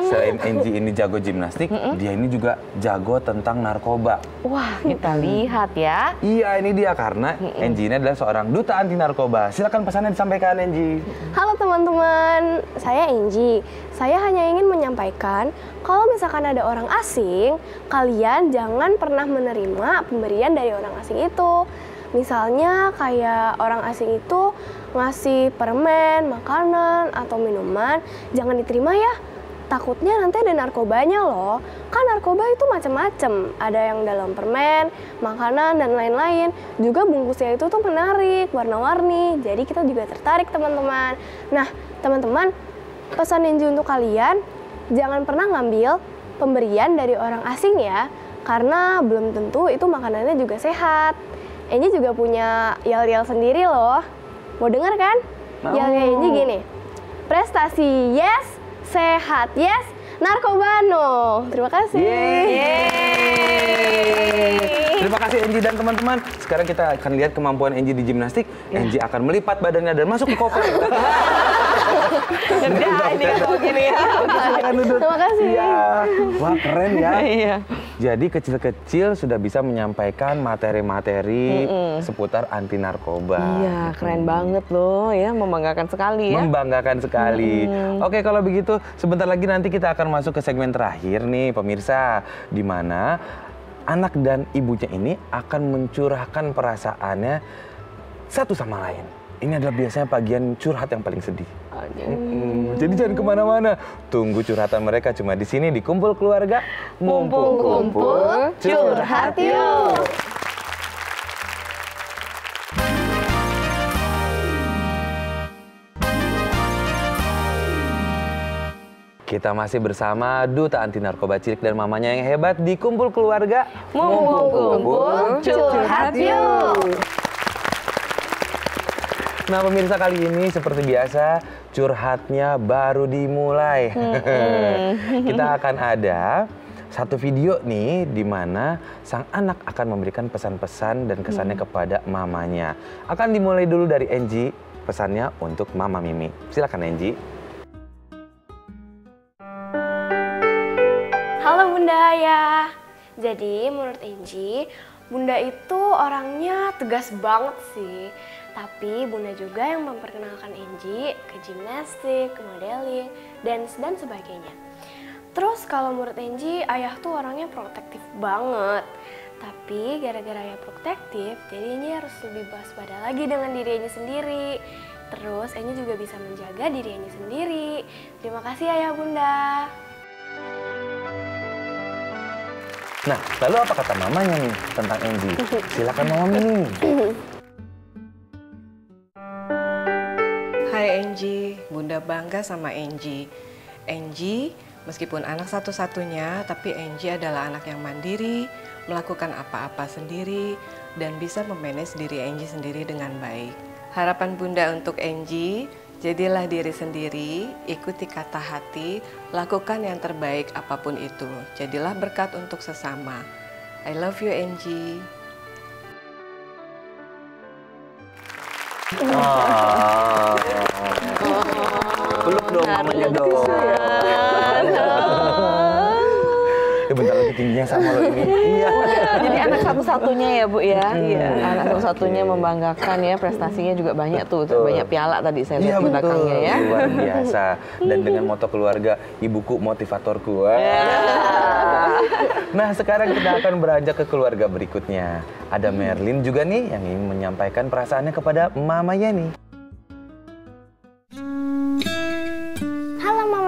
Selain Angie ini jago gimnastik, dia ini juga jago tentang narkoba. Wah, kita lihat ya. Iya, ini dia karena Angie ini adalah seorang duta anti narkoba. Silakan pesannya disampaikan Angie. Halo teman-teman, saya Angie. Saya hanya ingin menyampaikan kalau misalkan ada orang asing, kalian jangan pernah menerima pemberian dari orang asing itu. Misalnya kayak orang asing itu ngasih permen, makanan, atau minuman, jangan diterima ya. Takutnya nanti ada narkobanya loh. Kan narkoba itu macam-macam. Ada yang dalam permen, makanan, dan lain-lain. Juga bungkusnya itu tuh menarik, warna-warni. Jadi kita juga tertarik teman-teman. Nah teman-teman, pesan Angie untuk kalian, jangan pernah ngambil pemberian dari orang asing ya. Karena belum tentu itu makanannya juga sehat. Angie juga punya yel-yel sendiri loh. Mau denger kan? Yel-yel Angie gini. Prestasi yes, sehat yes, narkoba no. Terima kasih. Terima kasih Angie dan teman-teman. Sekarang kita akan lihat kemampuan Angie di gimnastik. Angie akan melipat badannya dan masuk ke koper. Kerjaan nih kalau gini ya. Silakan duduk. Terima kasih. Iya. Wah, keren ya. Iya. Jadi kecil-kecil sudah bisa menyampaikan materi-materi seputar anti narkoba. Iya, keren banget loh ya, membanggakan sekali ya. Membanggakan sekali. Oke, kalau begitu sebentar lagi nanti kita akan masuk ke segmen terakhir nih pemirsa, di mana anak dan ibunya ini akan mencurahkan perasaannya satu sama lain. Ini adalah biasanya bagian curhat yang paling sedih. Jadi jangan kemana-mana. Tunggu curhatan mereka cuma di sini di Kumpul Keluarga. Mumpung kumpul, curhat yuk. Kita masih bersama Duta Anti Narkoba Cilik dan mamanya yang hebat di Kumpul Keluarga. Mumpung kumpul, curhat yuk. Nah pemirsa, kali ini seperti biasa curhatnya baru dimulai. Kita akan ada satu video nih di mana sang anak akan memberikan pesan-pesan dan kesannya kepada mamanya. Akan dimulai dulu dari Enji, pesannya untuk Mama Mimi. Silakan Enji. Halo Bunda ya. Jadi menurut Enji, Bunda itu orangnya tegas banget sih. Tapi Bunda juga yang memperkenalkan Enji ke gimnastik, ke modeling, dance dan sebagainya. Terus kalau menurut Enji, ayah tuh orangnya protektif banget. Tapi gara-gara ayah protektif, jadi Enji harus lebih waspada lagi dengan diri Enji sendiri. Terus Enji juga bisa menjaga diri Enji sendiri. Terima kasih ayah Bunda. Nah, lalu apa kata mamanya nih tentang Enji? Silakan Mama Mimi. Hai Enji, Bunda bangga sama Enji. Enji, meskipun anak satu-satunya, tapi Enji adalah anak yang mandiri, melakukan apa-apa sendiri, dan bisa memanage diri Enji sendiri dengan baik. Harapan Bunda untuk Enji, jadilah diri sendiri, ikuti kata hati, lakukan yang terbaik apapun itu. Jadilah berkat untuk sesama. I love you Enji. Peluk dong mamanya dong. Bentar lagi tingginya sama lo ini. Iya. Jadi anak satu-satunya ya Bu ya. Iya. Anak satu-satunya membanggakan ya, prestasinya juga banyak tuh. Banyak piala tadi saya lihat di belakangnya ya. Luar biasa. Dan dengan moto keluarga, ibuku motivatorku. Nah sekarang kita akan beranjak ke keluarga berikutnya. Ada Merlin juga nih yang ingin menyampaikan perasaannya kepada mamanya nih.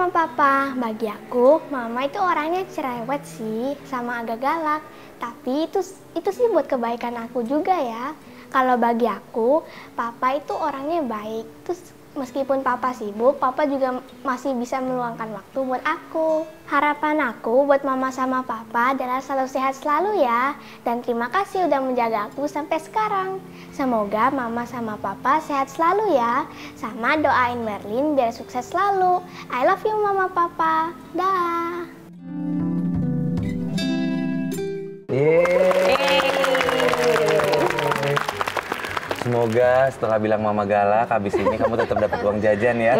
Papa, bagi aku, Mama itu orangnya cerewet sih, sama agak galak. Tapi itu sih buat kebaikan aku juga ya. Kalau bagi aku, Papa itu orangnya baik. Terus meskipun Papa sibuk, Papa juga masih bisa meluangkan waktu buat aku. Harapan aku buat Mama sama Papa adalah selalu sehat selalu ya. Dan terima kasih udah menjaga aku sampai sekarang. Semoga Mama sama Papa sehat selalu ya. Sama doain Merlin biar sukses selalu. I love you Mama Papa. Dah. Semoga setelah bilang Mama galak, habis ini kamu tetap dapat uang jajan ya.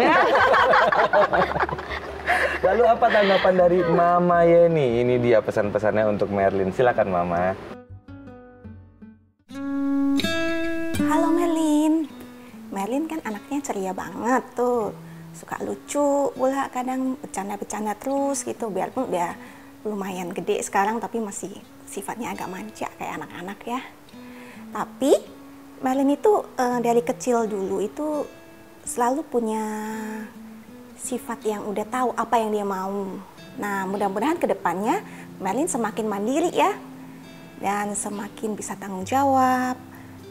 Lalu apa tanggapan dari Mama Yeni? Ini dia pesan-pesannya untuk Merlin. Silakan Mama. Halo Merlin. Merlin kan anaknya ceria banget tuh. Suka lucu, pula kadang bercanda-bercanda terus gitu. Biarpun dia lumayan gede sekarang tapi masih sifatnya agak manja kayak anak-anak ya. Tapi Merlin itu dari kecil dulu itu selalu punya sifat yang udah tahu apa yang dia mau. Nah mudah-mudahan ke depannya Merlin semakin mandiri ya. Dan semakin bisa tanggung jawab.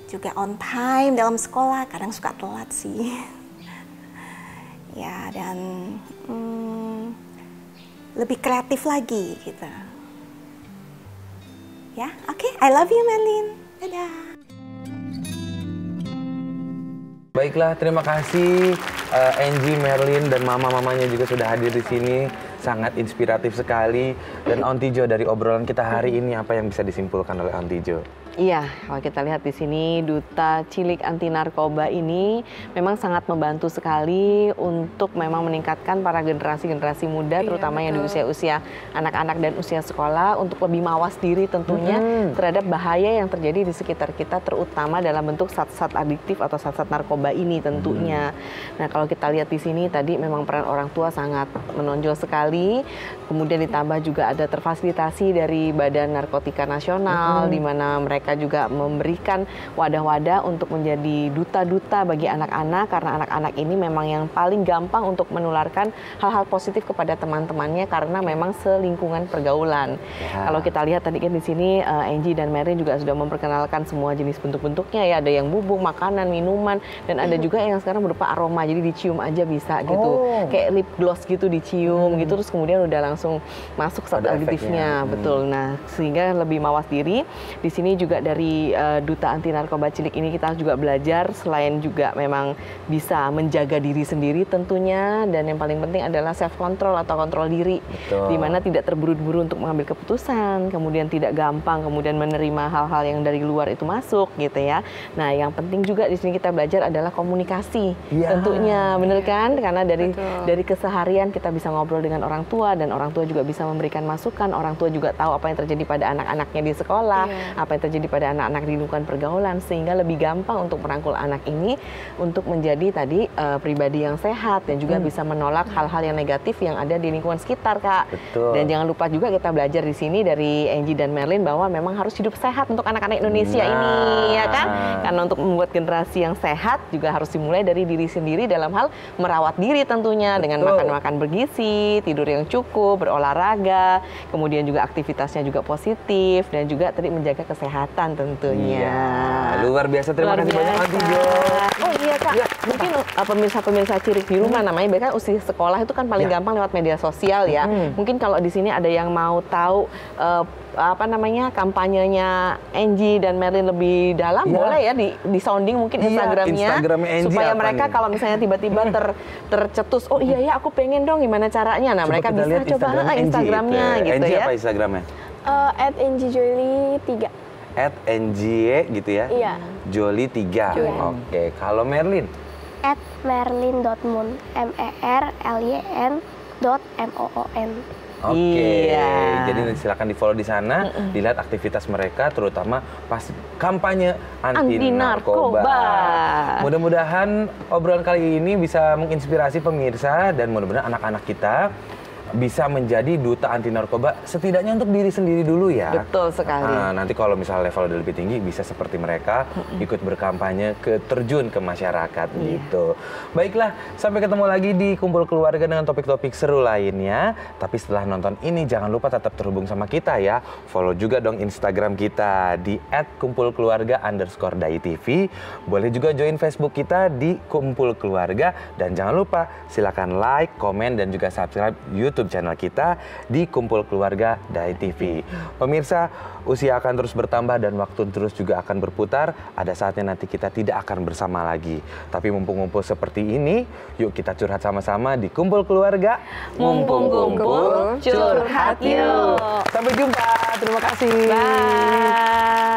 Juga on time dalam sekolah, kadang suka telat sih. Ya dan lebih kreatif lagi gitu. Ya, oke, I love you Merlin. Dadah. Baiklah, terima kasih Enji, Merlin, dan mama-mamanya juga sudah hadir di sini. Sangat inspiratif sekali. Dan Ontijo, dari obrolan kita hari ini apa yang bisa disimpulkan oleh Ontijo? Iya, kalau kita lihat di sini Duta Cilik Anti Narkoba ini memang sangat membantu sekali untuk memang meningkatkan para generasi-generasi muda, terutama yang di usia-usia anak-anak dan usia sekolah untuk lebih mawas diri tentunya terhadap bahaya yang terjadi di sekitar kita, terutama dalam bentuk zat-zat adiktif atau zat-zat narkoba ini tentunya. Nah, kalau kita lihat di sini tadi memang peran orang tua sangat menonjol sekali. Kemudian ditambah juga ada terfasilitasi dari Badan Narkotika Nasional, di mana mereka juga memberikan wadah-wadah untuk menjadi duta-duta bagi anak-anak, karena anak-anak ini memang yang paling gampang untuk menularkan hal-hal positif kepada teman-temannya karena memang selingkungan pergaulan. Kalau kita lihat tadi kan di sini Angie dan Merlin juga sudah memperkenalkan semua jenis bentuk-bentuknya ya, ada yang bubuk, makanan, minuman, dan ada juga yang sekarang berupa aroma, jadi dicium aja bisa gitu, kayak lip gloss gitu dicium gitu, terus kemudian udah langsung masuk zat aditifnya, betul. Nah, sehingga lebih mawas diri. Di sini juga dari Duta Anti Narkoba Cilik ini kita juga belajar selain juga memang bisa menjaga diri sendiri tentunya, dan yang paling penting adalah self control atau kontrol diri, di mana tidak terburu-buru untuk mengambil keputusan, kemudian tidak gampang kemudian menerima hal-hal yang dari luar itu masuk gitu ya. Nah, yang penting juga di sini kita belajar adalah komunikasi tentunya, bener kan? Karena dari keseharian kita bisa ngobrol dengan orang tua, dan orang tua juga bisa memberikan masukan, orang tua juga tahu apa yang terjadi pada anak-anaknya di sekolah, apa yang terjadi pada anak-anak di lingkungan pergaulan, sehingga lebih gampang untuk merangkul anak ini untuk menjadi tadi pribadi yang sehat dan juga bisa menolak hal-hal yang negatif yang ada di lingkungan sekitar, Kak. Dan jangan lupa juga kita belajar di sini dari Angie dan Merlin bahwa memang harus hidup sehat untuk anak-anak Indonesia ini, ya kan? Karena untuk membuat generasi yang sehat juga harus dimulai dari diri sendiri dalam hal merawat diri tentunya, dengan makan-makan bergizi, tidur yang cukup, berolahraga, kemudian juga aktivitasnya juga positif, dan juga tadi menjaga kesehatan tentunya. Luar biasa, terima kasih banyak Aunty Jo. Oh iya Kak, mungkin pemirsa-pemirsa Cilik di rumah namanya mereka usia sekolah itu kan paling gampang lewat media sosial ya. Mungkin kalau di sini ada yang mau tahu apa namanya kampanyenya Angie dan Merlin lebih dalam, boleh ya di sounding mungkin Instagramnya, supaya mereka kalau misalnya tiba-tiba tercetus, oh iya ya aku pengen dong, gimana caranya? Nah, mereka bisa coba Instagramnya gitu Angie ya. apa Instagramnya? @angiejolie3. @NGE gitu ya? Iya. Jolie3. Oke, kalau Merlin? @merlin.moon, MERLYN.MOON. Oke, jadi silakan di-follow di sana, dilihat aktivitas mereka, terutama pas kampanye anti narkoba. Mudah-mudahan obrolan kali ini bisa menginspirasi pemirsa, dan mudah-mudahan anak-anak kita bisa menjadi duta anti narkoba, setidaknya untuk diri sendiri dulu ya. Betul sekali. Nanti kalau misalnya level udah lebih tinggi, bisa seperti mereka ikut berkampanye, terjun ke masyarakat gitu. Baiklah, sampai ketemu lagi di Kumpul Keluarga dengan topik-topik seru lainnya. Tapi setelah nonton ini jangan lupa tetap terhubung sama kita ya. Follow juga dong Instagram kita di @kumpulkeluarga_DAI-TV. Boleh juga join Facebook kita di Kumpul Keluarga, dan jangan lupa silakan like, komen, dan juga subscribe YouTube channel kita di Kumpul Keluarga DAI TV. Pemirsa, usia akan terus bertambah dan waktu terus juga akan berputar. Ada saatnya nanti kita tidak akan bersama lagi. Tapi mumpung ngumpul seperti ini, yuk kita curhat sama-sama di Kumpul Keluarga. Mumpung kumpul, curhat yuk. Sampai jumpa. Terima kasih. Bye.